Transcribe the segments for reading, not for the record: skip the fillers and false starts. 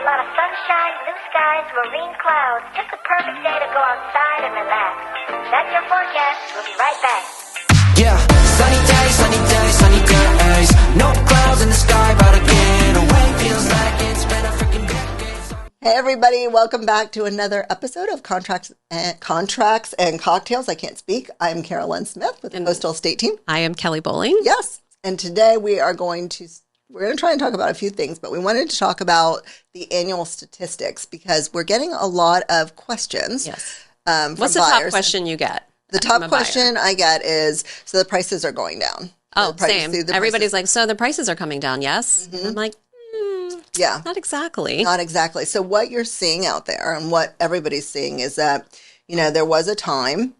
lot of sunshine, blue skies, marine clouds. Just the perfect day to go outside and relax. That's your forecast. We'll be right back. Yeah, sunny days, sunny days, sunny days. No clouds in the sky, but again, away feels like it's been a freaking decade. Hey everybody, welcome back to another episode of Contracts and Cocktails. I can't speak. I'm Carolyn Smith with the Coastal State Team. I am Kellie Bowling. Yes, and today we're going to try and talk about a few things, but we wanted to talk about the annual statistics because we're getting a lot of questions. Yes. From What's the buyers. top question you get? The top question I get is, so the prices are going down. Oh, same. Everybody's like, so the prices are coming down, yes? Mm-hmm. I'm like, yeah, not exactly. Not exactly. So what you're seeing out there and what everybody's seeing is that, there was a time,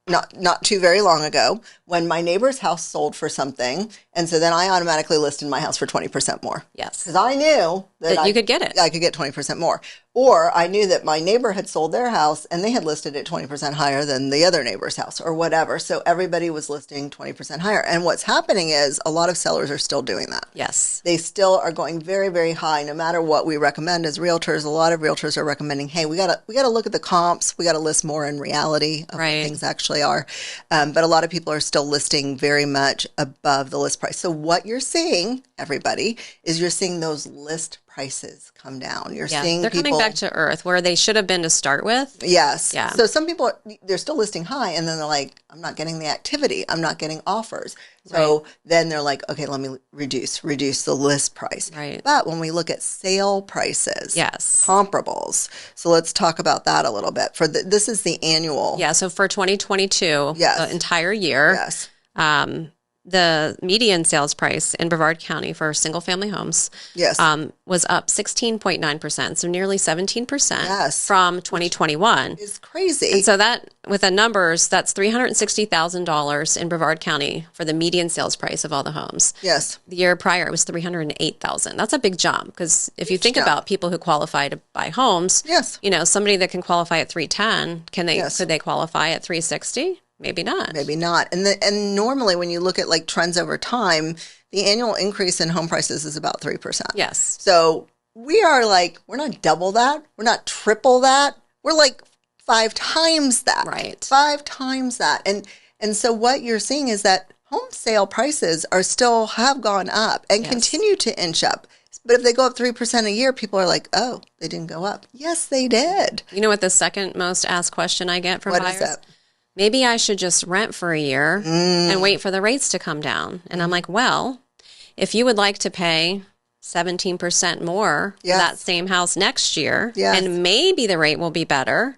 not too very long ago, when my neighbor's house sold for something. And so then I automatically listed my house for 20% more. Yes. Because I knew that you could get it. I could get 20% more. Or I knew that my neighbor had sold their house and they had listed it 20% higher than the other neighbor's house or whatever. So everybody was listing 20% higher. And what's happening is a lot of sellers are still doing that. Yes. They still are going very, very high. No matter what we recommend as realtors, a lot of realtors are recommending, hey, we gotta look at the comps. We gotta list more in reality of what things actually are. But a lot of people are still listing very much above the list price. So what you're seeing, everybody, is you're seeing those list prices come down. You're seeing they're coming back to earth where they should have been to start with. Yes. Yeah. So some people, they're still listing high and then they're like, I'm not getting the activity. I'm not getting offers. So then they're like, okay, let me reduce the list price. Right. But when we look at sale prices, yes, comparables. So let's talk about that a little bit. This is the annual. Yeah. So for 2022, the entire year, yes. The median sales price in Brevard County for single-family homes was up 16.9%, so nearly 17% from 2021. It's crazy. And so that, with the numbers, that's $360,000 in Brevard County for the median sales price of all the homes. Yes. The year prior, it was $308,000. That's a big jump because if you think about people who qualify to buy homes, somebody that can qualify at $310, could they qualify at $360? Maybe not. Maybe not. And normally when you look at like trends over time, the annual increase in home prices is about 3%. Yes. So we're not double that. We're not triple that. We're like 5 times that. Right. 5 times that. And so what you're seeing is that home sale prices have gone up and continue to inch up. But if they go up 3% a year, people are like, oh, they didn't go up. Yes, they did. You know what the second most asked question I get from buyers? What is that? Maybe I should just rent for a year and wait for the rates to come down. And I'm like, well, if you would like to pay 17% more for that same house next year, and maybe the rate will be better,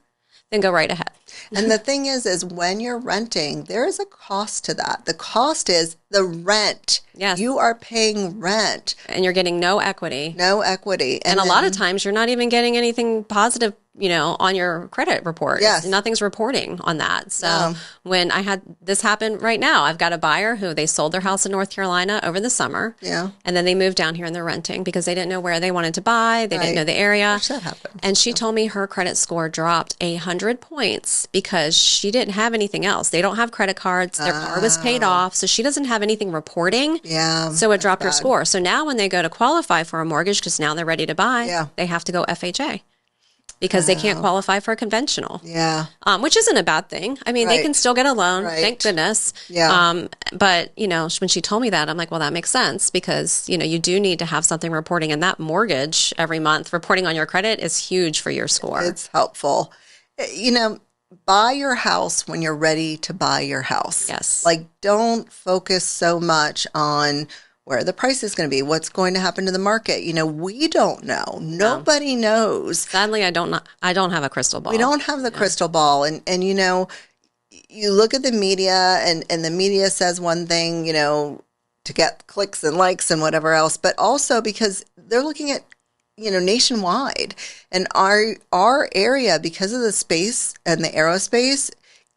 then go right ahead. And the thing is when you're renting, there is a cost to that. The cost is the rent. Yes. You are paying rent. And you're getting no equity. No equity. And a lot of times you're not even getting anything positive, on your credit report. Yes. Nothing's reporting on that. So when I had this happen right now, I've got a buyer who they sold their house in North Carolina over the summer. Yeah. And then they moved down here and they're renting because they didn't know where they wanted to buy. They didn't know the area. That happens. And she told me her credit score dropped 100 points because she didn't have anything else. They don't have credit cards. Their car was paid off. So she doesn't have anything reporting. Yeah. So it dropped her score. So now when they go to qualify for a mortgage, because now they're ready to buy, they have to go FHA. Because they can't qualify for a conventional. Yeah. Which isn't a bad thing. I mean, they can still get a loan, thank goodness. Yeah. But, when she told me that, I'm like, well, that makes sense because, you do need to have something reporting. And that mortgage every month, reporting on your credit is huge for your score. It's helpful. Buy your house when you're ready to buy your house. Yes. Don't focus so much on where the price is going to be, what's going to happen to the market. We don't know. Nobody knows. Sadly, I don't have a crystal ball. We don't have the crystal ball. And you look at the media and the media says one thing, to get clicks and likes and whatever else, but also because they're looking at, nationwide. And our area, because of the space and the aerospace,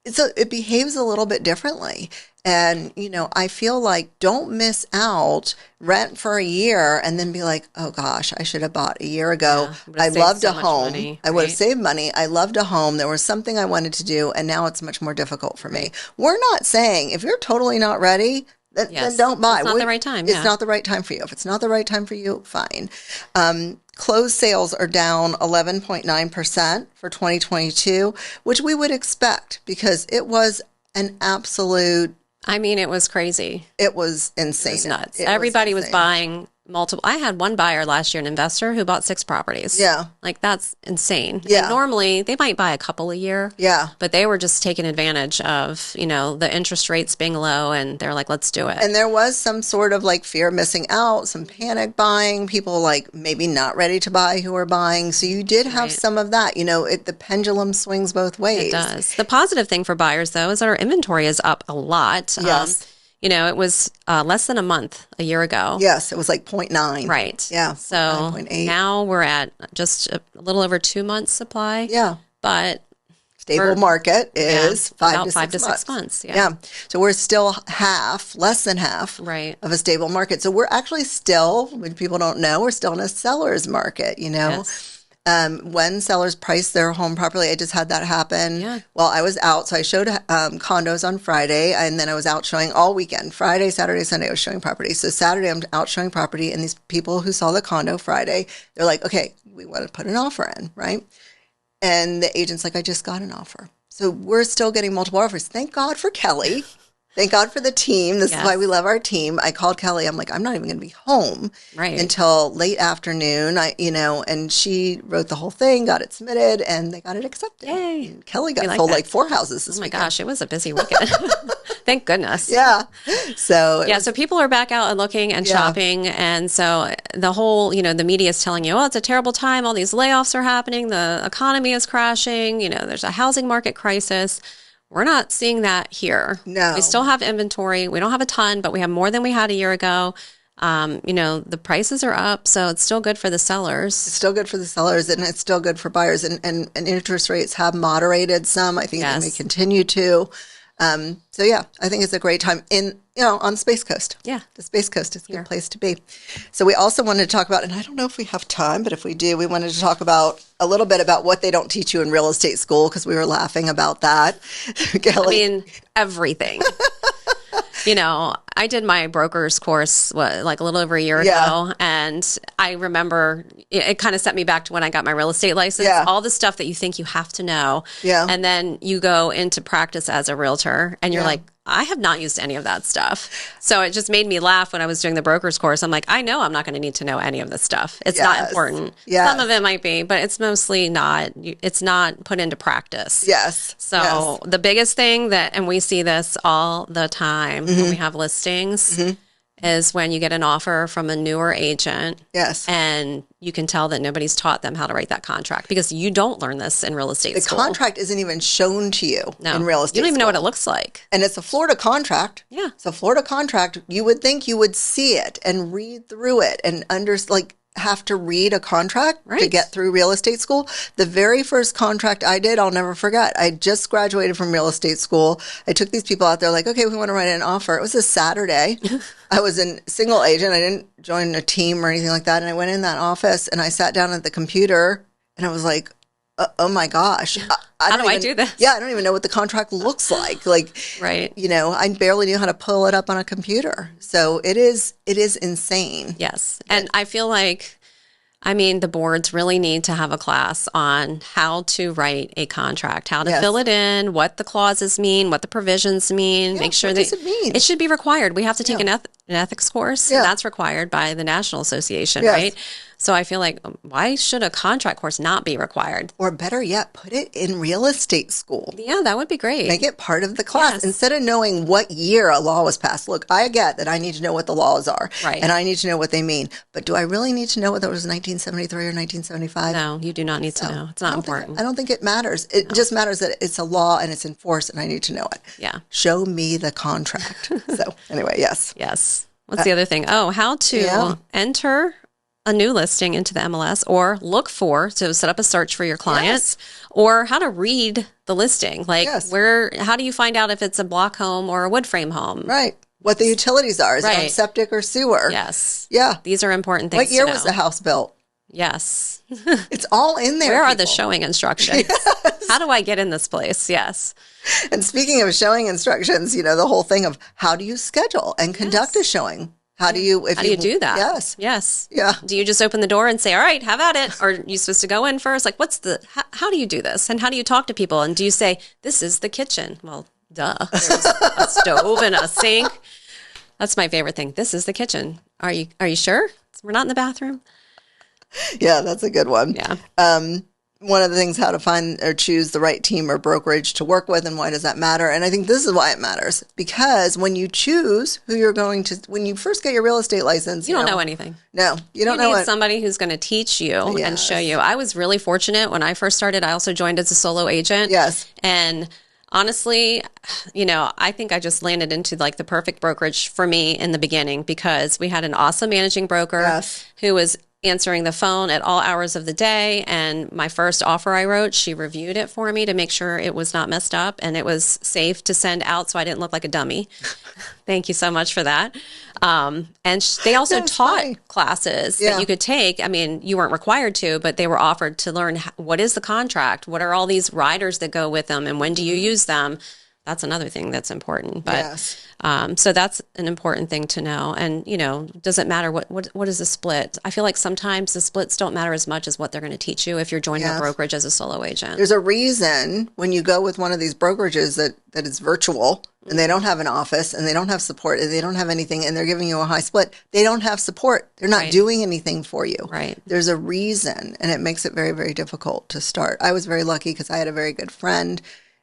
it behaves a little bit differently. And, I feel like don't miss out, rent for a year and then be like, oh gosh, I should have bought a year ago. I loved a home. I would have saved money. I loved a home. There was something I wanted to do. And now it's much more difficult for me. We're not saying if you're totally not ready, then don't buy. It's not the right time. It's not the right time for you. If it's not the right time for you, fine. Closed sales are down 11.9% for 2022, which we would expect because it was an absolute. I mean, it was crazy. It was insane. It was nuts. Everybody was buying multiple. I had one buyer last year, an investor who bought 6 properties. Yeah. Like, that's insane. Yeah. And normally they might buy a couple a year. Yeah. But they were just taking advantage of, the interest rates being low, and they're like, let's do it. And there was some sort of like fear of missing out, some panic buying, people like maybe not ready to buy who are buying. So you did have some of that. The pendulum swings both ways. It does. The positive thing for buyers, though, is that our inventory is up a lot. Yes. It was less than a month a year ago. Yes, it was like 0.9. Right. Yeah. So 9.8. now we're at just a little over 2 months supply. Yeah. But stable market is 5 to 6 months. Yeah. So we're still less than half of a stable market. So we're actually still, when people don't know, we're still in a seller's market, Yes. When sellers price their home properly, I just had that happen. Yeah. Well, I was out, so I showed condos on Friday, and then I was out showing all weekend. Friday, Saturday, Sunday, I was showing property. So Saturday, I'm out showing property, and these people who saw the condo Friday, they're like, okay, we want to put an offer in, right? And the agent's like, I just got an offer. So we're still getting multiple offers. Thank God for Kellie. Thank God for the team. This is why we love our team. I called Kellie. I'm like, I'm not even going to be home until late afternoon. And she wrote the whole thing, got it submitted, and they got it accepted. Yay. And Kellie got sold like 4 houses this weekend. Oh my gosh, it was a busy weekend. Thank goodness. Yeah. So so people are back out and looking and shopping. And so the whole, the media is telling you, oh, it's a terrible time. All these layoffs are happening. The economy is crashing. There's a housing market crisis. We're not seeing that here. No. We still have inventory. We don't have a ton, but we have more than we had a year ago. The prices are up, so it's still good for the sellers. It's still good for the sellers, and it's still good for buyers. And interest rates have moderated some. I think they may continue to. So yeah, I think it's a great time on the Space Coast. Yeah. The Space Coast is a good place to be. So we also wanted to talk about, and I don't know if we have time, but if we do, we wanted to talk about a little bit about what they don't teach you in real estate school, because we were laughing about that. Kellie. I mean, everything. I did my broker's course, like a little over a year ago. And I remember it kind of set me back to when I got my real estate license. Yeah. All the stuff that you think you have to know. Yeah. And then you go into practice as a realtor and you're like, I have not used any of that stuff. So it just made me laugh when I was doing the broker's course. I'm like, I know I'm not going to need to know any of this stuff. It's not important. Yes. Some of it might be, but it's mostly not. It's not put into practice. Yes. So the biggest thing and we see this all the time when we have listings, is when you get an offer from a newer agent. Yes. And you can tell that nobody's taught them how to write that contract, because you don't learn this in real estate school. The contract isn't even shown to you in real estate You don't even know school. what it looks like. And it's a Florida contract. Yeah. It's a Florida contract. You would think you would see it and read through it and have to read a contract to get through real estate school. The very first contract I did, I'll never forget. I just graduated from real estate school. I took these people out there like, okay, we want to write an offer. It was a Saturday. I was a single agent. I didn't join a team or anything like that. And I went in that office and I sat down at the computer and I was like, oh my gosh. How do I do this? Yeah, I don't even know what the contract looks like. I barely knew how to pull it up on a computer. So it is insane. Yes. And I feel like, the boards really need to have a class on how to write a contract, how to fill it in, what the clauses mean, what the provisions mean. Make sure what does it mean? It should be required. We have to take an ethics course. Yeah. And that's required by the National Association, right? So I feel like, why should a contract course not be required? Or better yet, put it in real estate school. Yeah, that would be great. Make it part of the class instead of knowing what year a law was passed. Look, I get that I need to know what the laws are, and I need to know what they mean. But do I really need to know whether it was 1973 or 1975? No, you do not need to know. It's not important. I don't think it matters. It just matters that it's a law and it's enforced, and I need to know it. Yeah. Show me the contract. So anyway, yes. Yes. What's the other thing? Oh, how to enter a new listing into the MLS, or to set up a search for your clients, or how to read the listing. How do you find out if it's a block home or a wood frame home? Right. What the utilities are. Is it on septic or sewer? Yes. Yeah. These are important things. What year to know. was the house built? Yes. It's all in there. Where are the showing instructions? Yes. How do I get in this place? Yes. And speaking of showing instructions, the whole thing of how do you schedule and conduct a showing? How do you do that? Yes. Yes. Yeah. Do you just open the door and say, all right, have at it? Or are you supposed to go in first? Like, how do you do this? And how do you talk to people? And do you say, this is the kitchen? Well, duh. There's a stove and a sink. That's my favorite thing. This is the kitchen. Are you sure? We're not in the bathroom? Yeah, that's a good one. Yeah. One of the things, how to find or choose the right team or brokerage to work with, and why does that matter? And I think this is why it matters, because when you choose who you're going to, when you first get your real estate license, you don't know anything. No, you don't know. You need somebody who's going to teach you and show you. I was really fortunate when I first started. I also joined as a solo agent. Yes. And honestly, I think I just landed into like the perfect brokerage for me in the beginning, because we had an awesome managing broker who was answering the phone at all hours of the day. And my first offer I wrote, she reviewed it for me to make sure it was not messed up and it was safe to send out, so I didn't look like a dummy. Thank you so much for that. And they also taught classes that you could take. I mean, you weren't required to, but they were offered to learn what is the contract? What are all these riders that go with them? And when do you use them? That's another thing that's important. But so that's an important thing to know. And, doesn't matter what is the split. I feel like sometimes the splits don't matter as much as what they're going to teach you if you're joining a brokerage as a solo agent. There's a reason when you go with one of these brokerages that is virtual and they don't have an office and they don't have support and they don't have anything and they're giving you a high split. They don't have support. They're not doing anything for you. Right. There's a reason, and it makes it very, very difficult to start. I was very lucky because I had a very good friend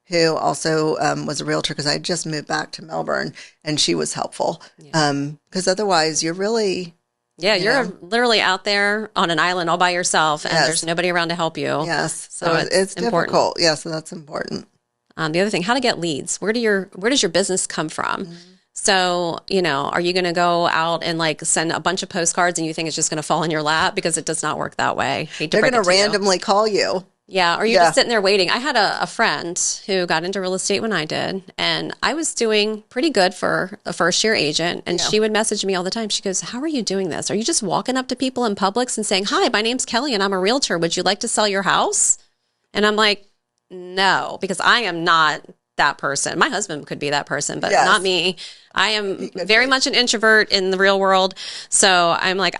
who also was a realtor, because I had just moved back to Melbourne, and she was helpful. Because otherwise you're really... Yeah, you're literally out there on an island all by yourself, and there's nobody around to help you. Yes, so it's important. difficult. Yeah, so that's important. The other thing, how to get leads. Where does your business come from? Mm-hmm. So, are you going to go out and like send a bunch of postcards and you think it's just going to fall in your lap? Because it does not work that way. They're going to randomly call you. Yeah, or you're just sitting there waiting. I had a friend who got into real estate when I did, and I was doing pretty good for a first-year agent, and she would message me all the time. She goes, how are you doing this? Are you just walking up to people in Publix and saying, hi, my name's Kellie, and I'm a realtor. Would you like to sell your house? And I'm like, no, because I am not that person. My husband could be that person, but not me. I am very much an introvert in the real world, so I'm like,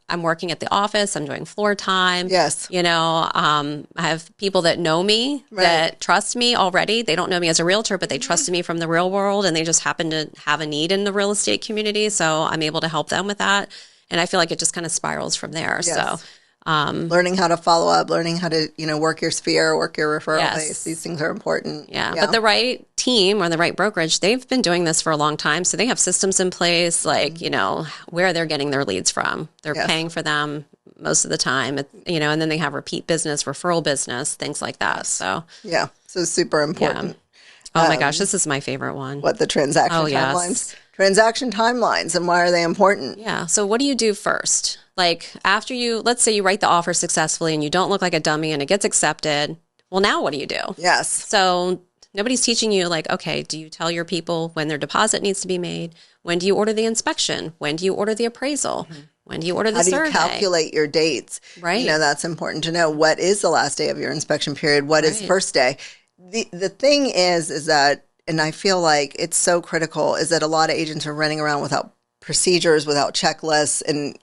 I'm working at the office. I'm doing floor time. Yes. I have people that know me, that trust me already. They don't know me as a realtor, but they trusted me from the real world, and they just happen to have a need in the real estate community. So I'm able to help them with that. And I feel like it just kind of spirals from there. Yes. So learning how to follow up, learning how to, work your sphere, work your referral base. These things are important. Yeah. But the right team or the right brokerage, they've been doing this for a long time. So they have systems in place, like, where they're getting their leads from. They're paying for them most of the time, and then they have repeat business, referral business, things like that. So, so super important. Yeah. Oh my gosh, this is my favorite one. What, the transaction timelines? Yes. Transaction timelines, and why are they important? Yeah. So what do you do first? Like after let's say you write the offer successfully and you don't look like a dummy and it gets accepted. Well, now what do you do? Yes. So nobody's teaching you like, okay, do you tell your people when their deposit needs to be made? When do you order the inspection? When do you order the appraisal? Mm-hmm. When do you order the survey? How do you calculate your dates? Right. That's important to know. What is the last day of your inspection period? What is first day? The thing is that, and I feel like it's so critical, is that a lot of agents are running around without procedures, without checklists. And,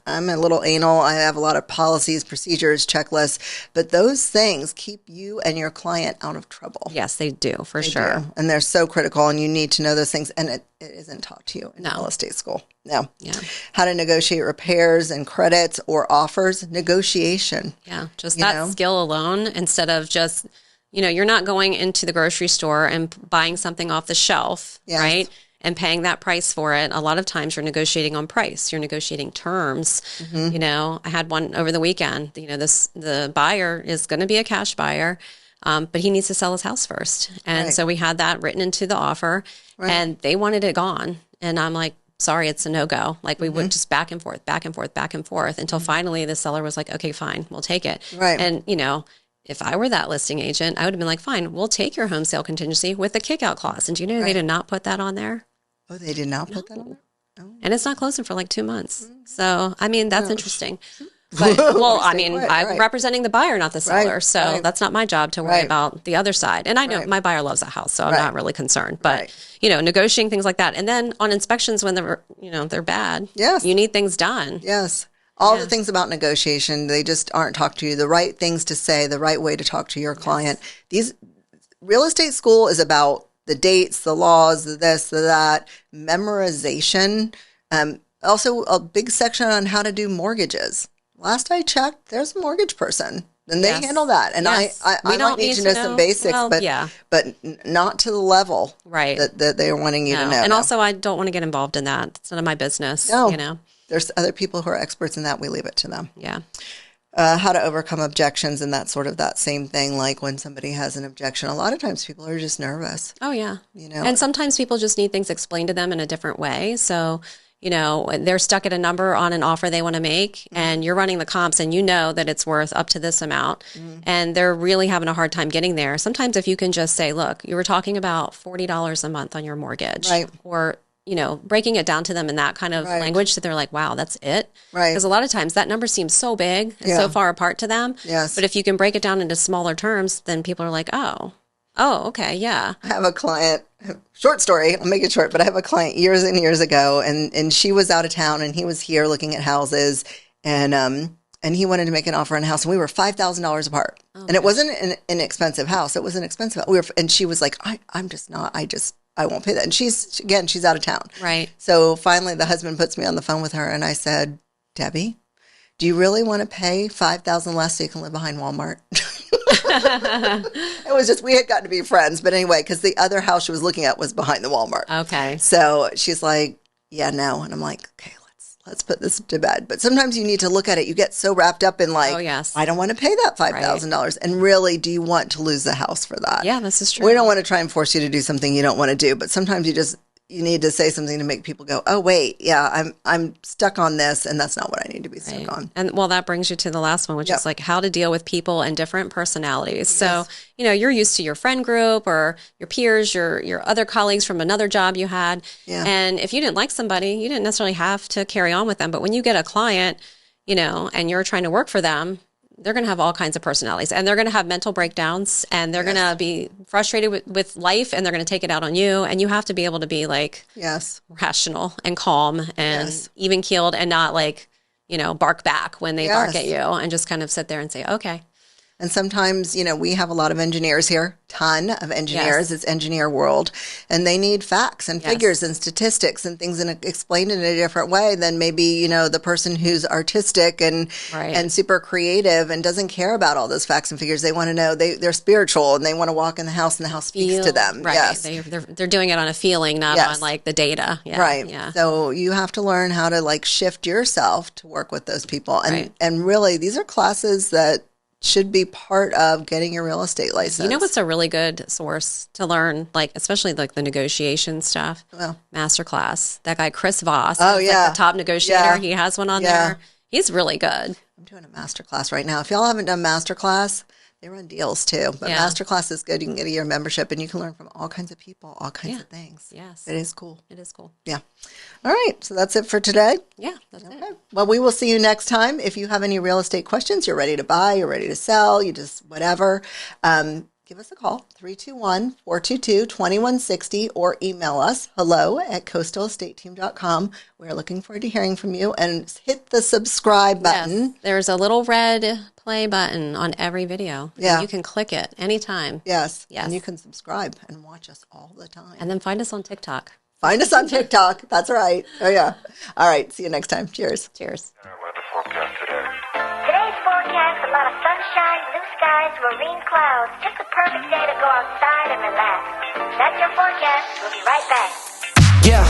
I'm a little anal. I have a lot of policies, procedures, checklists, but those things keep you and your client out of trouble. Yes, they do, for sure. And they're so critical, and you need to know those things. And it isn't taught to you in real estate school. No. Yeah. How to negotiate repairs and credits or offers, negotiation. Yeah. Just that skill alone, instead of just, you're not going into the grocery store and buying something off the shelf, right? And paying that price for it. A lot of times you're negotiating on price. You're negotiating terms. Mm-hmm. I had one over the weekend. The buyer is going to be a cash buyer, but he needs to sell his house first. And so we had that written into the offer, and they wanted it gone. And I'm like, sorry, it's a no-go. Like we went just back and forth, back and forth, back and forth, until finally the seller was like, okay, fine, we'll take it. Right. And, if I were that listing agent, I would have been like, fine, we'll take your home sale contingency with the kick-out clause. And do you know they did not put that on there? Oh, they did not put that on there? and it's not closing for like 2 months. So, I mean, that's interesting. But, well, I mean, I'm representing the buyer, not the seller. So that's not my job to worry about the other side. And I know my buyer loves the house, so I'm not really concerned. But, negotiating things like that. And then on inspections when they're bad, you need things done. Yes. All the things about negotiation, they just aren't taught to you. The right things to say, the right way to talk to your client. These real estate school is about the dates, the laws, the this, the that, memorization. Also, a big section on how to do mortgages. Last I checked, there's a mortgage person, and they handle that. And I might need to know some basics, but not to the level that they are wanting you to know. And also, I don't want to get involved in that. It's none of my business. No. There's other people who are experts in that. We leave it to them. Yeah. How to overcome objections and that same thing. Like when somebody has an objection, a lot of times people are just nervous. Oh yeah. And sometimes people just need things explained to them in a different way. So, they're stuck at a number on an offer they want to make, and you're running the comps and you know that it's worth up to this amount, and they're really having a hard time getting there. Sometimes if you can just say, look, you were talking about $40 a month on your mortgage, or breaking it down to them in that kind of language that they're like, wow, that's it. Right. Because a lot of times that number seems so big and so far apart to them. Yes. But if you can break it down into smaller terms, then people are like, oh, okay, yeah. I have a client, short story, I'll make it short, but I have a client years and years ago, and she was out of town, and he was here looking at houses, and he wanted to make an offer on a house, and we were $5,000 apart. And it wasn't an expensive house. It was an expensive house. And she was like, I won't pay that. And she's out of town. Right. So finally the husband puts me on the phone with her, and I said, Debbie, do you really want to pay $5,000 less so you can live behind Walmart? It was just, we had gotten to be friends. But anyway, because the other house she was looking at was behind the Walmart. Okay. So she's like, yeah, no. And I'm like, okay, let's put this to bed. But sometimes you need to look at it. You get so wrapped up in like, I don't want to pay that $5,000. And really, do you want to lose the house for that? Yeah, this is true. We don't want to try and force you to do something you don't want to do. But sometimes you need to say something to make people go, oh, wait, yeah, I'm stuck on this, and that's not what I need to be stuck on. And well, that brings you to the last one, which is like how to deal with people and different personalities. So, you're used to your friend group or your peers, your other colleagues from another job you had. Yeah. And if you didn't like somebody, you didn't necessarily have to carry on with them. But when you get a client, and you're trying to work for them, they're going to have all kinds of personalities, and they're going to have mental breakdowns, and they're going to be frustrated with life, and they're going to take it out on you. And you have to be able to be like, rational and calm and even keeled, and not like, bark back when they bark at you, and just kind of sit there and say, okay. And sometimes, we have a lot of engineers here, ton of engineers. It's engineer world. And they need facts and figures and statistics and things explained in a different way than maybe, the person who's artistic and super creative and doesn't care about all those facts and figures. They want to know, they're spiritual, and they want to walk in the house and the house speaks to them. Right. Yes. They're doing it on a feeling, not on like the data. Yeah. Right. Yeah. So you have to learn how to like shift yourself to work with those people. And really, these are classes that should be part of getting your real estate license. What's a really good source to learn, like especially like the negotiation stuff? Masterclass. That guy Chris Voss. Like the top negotiator. Yeah. He has one on there. He's really good. I'm doing a masterclass right now. If y'all haven't done masterclass, they run deals too. But masterclass is good. You can get a year membership, and you can learn from all kinds of people, all kinds of things. Yes. It is cool. It is cool. Yeah. All right. So that's it for today. Yeah. That's it. Well, we will see you next time. If you have any real estate questions, you're ready to buy, you're ready to sell, you just whatever, give us a call, 321-422-2160, or email us, hello@coastalestateteam.com. We're looking forward to hearing from you, and hit the subscribe button. Yes. There's a little red play button on every video. Yeah. You can click it anytime. Yes. And you can subscribe and watch us all the time. And then find us on TikTok. Find us on TikTok. That's right. Oh, yeah. All right. See you next time. Cheers. Cheers. Weather forecast today. Today's forecast, a lot of sunshine, blue skies, marine clouds. Just a perfect day to go outside and relax. That's your forecast. We'll be right back. Yeah.